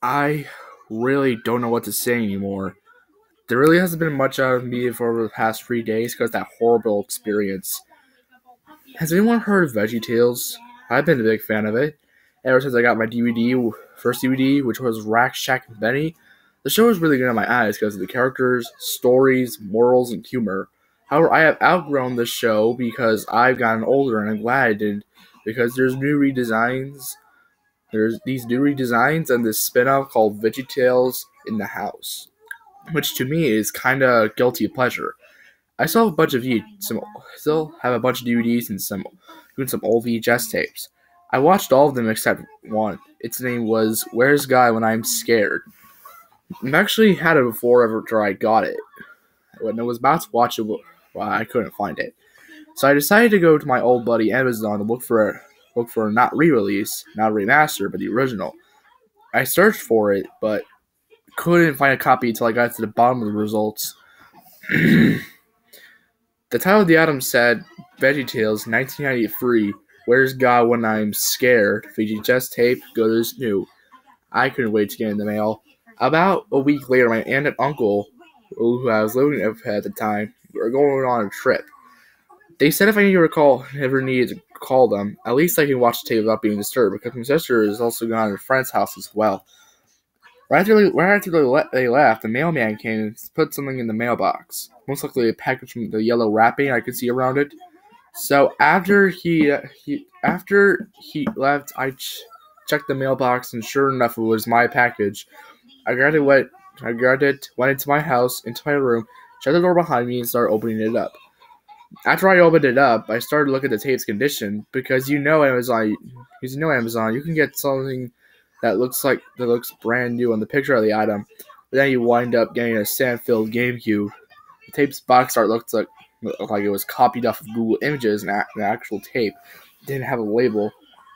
I really don't know what to say anymore. There really hasn't been much out of me for over the past 3 days because of that horrible experience. Has anyone heard of VeggieTales? I've been a big fan of it. Ever since I got my first DVD, which was Rack, Shack, and Benny. The show is really good on my eyes because of the characters, stories, morals, and humor. However, I have outgrown this show because I've gotten older, and I'm glad I did, because there's these new redesigns and this spin-off called VeggieTales in the House, which to me is kind of guilty pleasure. I still have a bunch of still have a bunch of DVDs and some old VHS tapes. I watched all of them except one. Its name was "Where's Guy When I'm Scared." I've actually had it before after I got it. When I was about to watch it, well, I couldn't find it. So I decided to go to my old buddy Amazon to look for not re-release, not remaster, but the original. I searched for it, but couldn't find a copy until I got to the bottom of the results. The title of the item said VeggieTales 1993. Where's God When I'm Scared? VHS tape goes new. I couldn't wait to get in the mail. About a week later, my aunt and uncle, who I was living with at the time, were going on a trip. They said if I ever needed to call them, at least I can watch the tape without being disturbed, because my sister is also gone to a friend's house as well. Right after they left, the mailman came and put something in the mailbox. Most likely a package from the yellow wrapping I could see around it. So after he left, I checked the mailbox, and sure enough, it was my package. I grabbed it, went into my house, into my room, shut the door behind me, and started opening it up. After I opened it up, I started looking at the tape's condition, because Amazon, you can get something that looks brand new on the picture of the item, but then you wind up getting a sand-filled GameCube. The tape's box art looked like it was copied off of Google Images, and the actual tape didn't have a label.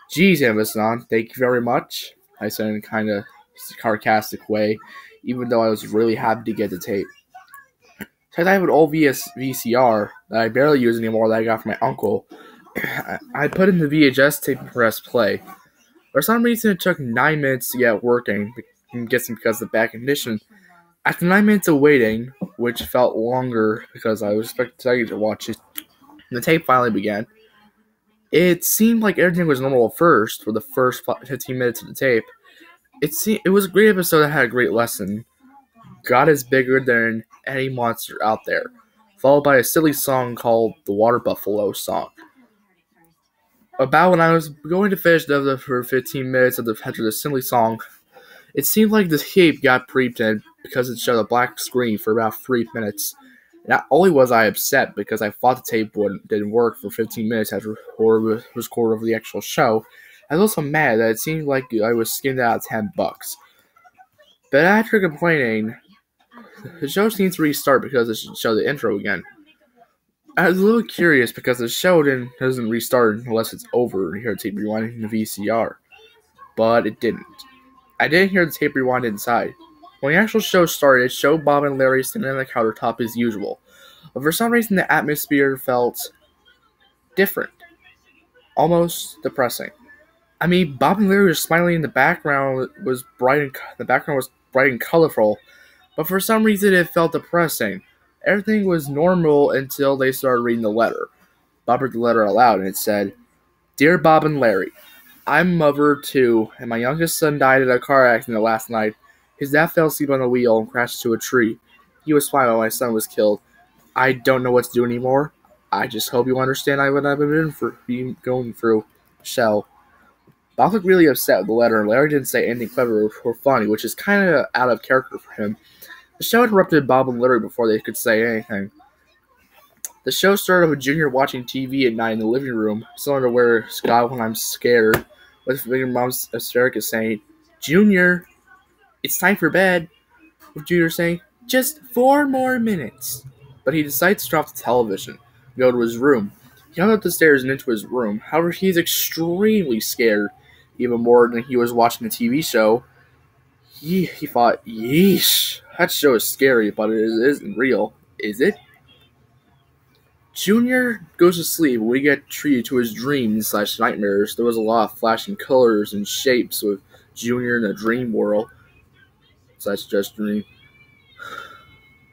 Geez, Amazon, thank you very much, I said in a kind of sarcastic way, even though I was really happy to get the tape. So I have an old VCR that I barely use anymore that I got from my uncle. I put in the VHS tape and pressed play. For some reason, it took 9 minutes to get working. I'm guessing because of the bad condition. After 9 minutes of waiting, which felt longer because I was expecting to watch it, the tape finally began. It seemed like everything was normal at first for the first 15 minutes of the tape. It was a great episode that had a great lesson. God is bigger than any monster out there, followed by a silly song called the Water Buffalo song. About when I was going to finish for 15 minutes after the silly song, it seemed like the tape got pre-printed because it showed a black screen for about 3 minutes. Not only was I upset because I thought the tape didn't work for 15 minutes after it was recorded over the actual show, I was also mad that it seemed like I was skinned out of $10. But after complaining, the show seems to restart because it should show the intro again. I was a little curious because the show doesn't restart unless it's over and you hear the tape rewinding in the VCR. But it didn't. I didn't hear the tape rewind inside. When the actual show started, it showed Bob and Larry standing on the countertop as usual. But for some reason, the atmosphere felt different. Almost depressing. I mean, Bob and Larry were smiling, and the background was bright and colorful, but for some reason it felt depressing. Everything was normal until they started reading the letter. Bob read the letter aloud, and it said, "Dear Bob and Larry, I'm a mother too, and my youngest son died in a car accident last night. His dad fell asleep on the wheel and crashed into a tree. He was fine while my son was killed. I don't know what to do anymore. I just hope you understand what I've been going through. Shell." Bob looked really upset with the letter, and Larry didn't say anything clever or funny, which is kind of out of character for him. The show interrupted Bob and Larry before they could say anything. The show started with Junior watching TV at night in the living room, still underwear, Scott when I'm scared, with Big Mom's hysterical saying, "Junior, it's time for bed," with Junior saying, "Just 4 more minutes." But he decides to drop the television and go to his room. He comes up the stairs and into his room. However, he's extremely scared, even more than he was watching the TV show. He thought, yeesh, that show is scary, but it isn't real, is it? Junior goes to sleep, and we get treated to his dreams/nightmares. There was a lot of flashing colors and shapes with Junior in a dream world. said, gesturing.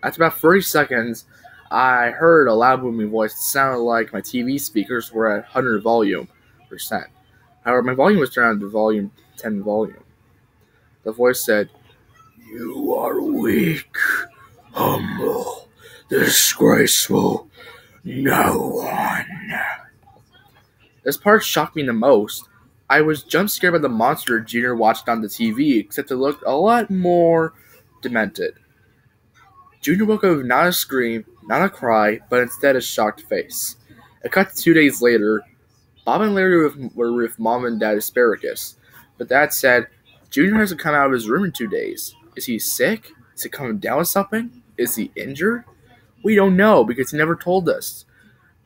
After about 30 seconds, I heard a loud booming voice that sounded like my TV speakers were at 100 volume percent. However, my volume was turned on to volume 10 volume. The voice said, "You are weak, humble, disgraceful, no one." This part shocked me the most. I was jump scared by the monster Junior watched on the TV, except it looked a lot more demented. Junior woke up with not a scream, not a cry, but instead a shocked face. It cut to 2 days later. Bob and Larry were with Mom and Dad Asparagus, but Dad said, "Junior hasn't come out of his room in 2 days. Is he sick? Is he coming down with something? Is he injured? We don't know because he never told us."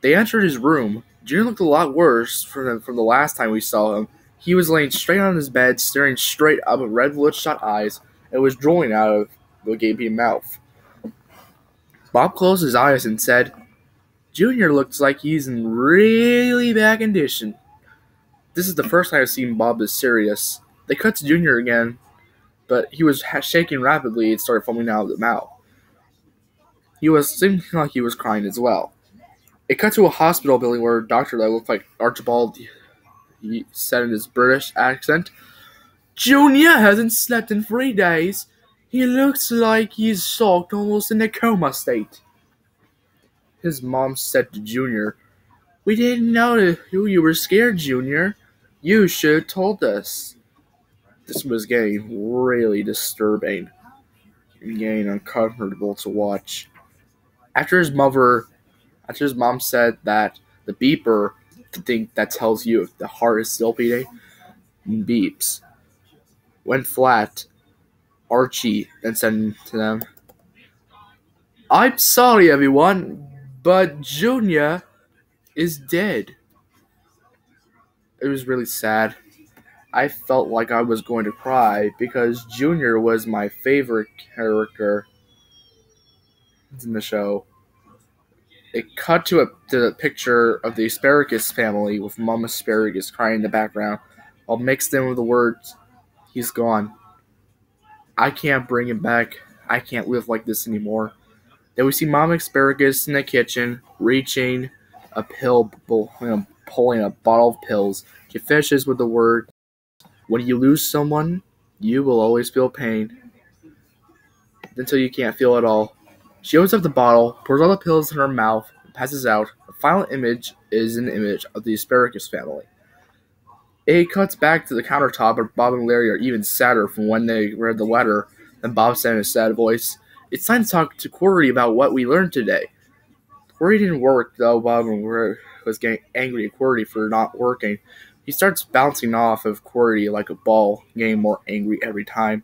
They entered his room. Junior looked a lot worse from the last time we saw him. He was laying straight on his bed, staring straight up with red bloodshot eyes, and was drooling out of the gaping mouth. Bob closed his eyes and said, "Junior looks like he's in really bad condition." This is the first time I've seen Bob this serious. They cut to Junior again, but he was shaking rapidly and started foaming out of the mouth. He was seeming like he was crying as well. It cut to a hospital building where a doctor that looked like Archibald, he said in his British accent, "Junior hasn't slept in 3 days. He looks like he's shocked, almost in a coma state." His mom said to Junior, "We didn't know you were scared, Junior. You should have told us." This was getting really disturbing and getting uncomfortable to watch. After his mom said that the beeper, the thing that tells you if the heart is still beating, beeps, went flat, Archie then said to them, "I'm sorry, everyone, but Junior is dead." It was really sad. I felt like I was going to cry because Junior was my favorite character in the show. It cut to the picture of the Asparagus family with Mom Asparagus crying in the background, while mixed in with the words, "He's gone. I can't bring him back. I can't live like this anymore." Then we see Mom Asparagus in the kitchen, reaching a pill, pulling a bottle of pills. She finishes with the word, "When you lose someone, you will always feel pain until you can't feel at all." She opens up the bottle, pours all the pills in her mouth, and passes out. The final image is an image of the Asparagus family. It cuts back to the countertop, but Bob and Larry are even sadder from when they read the letter. Then Bob said in a sad voice, "It's time to talk to Corey about what we learned today." Corey didn't work, though Bob was getting angry at Corey for not working. He starts bouncing off of Corey like a ball, getting more angry every time.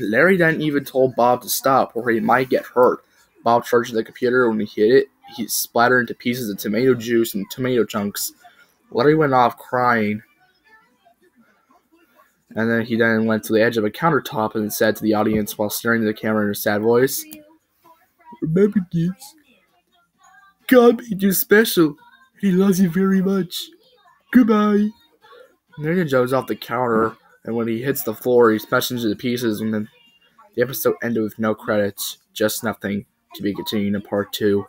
Larry then even told Bob to stop or he might get hurt. Bob charged the computer. When he hit it, he splattered into pieces of tomato juice and tomato chunks. Larry went off crying. And then he went to the edge of a countertop and said to the audience while staring at the camera in a sad voice, "Remember, kids, God made you special, and He loves you very much. Goodbye." And then he jumps off the counter, and when he hits the floor, he smashes into pieces, and then the episode ended with no credits, just nothing, to be continued in part 2.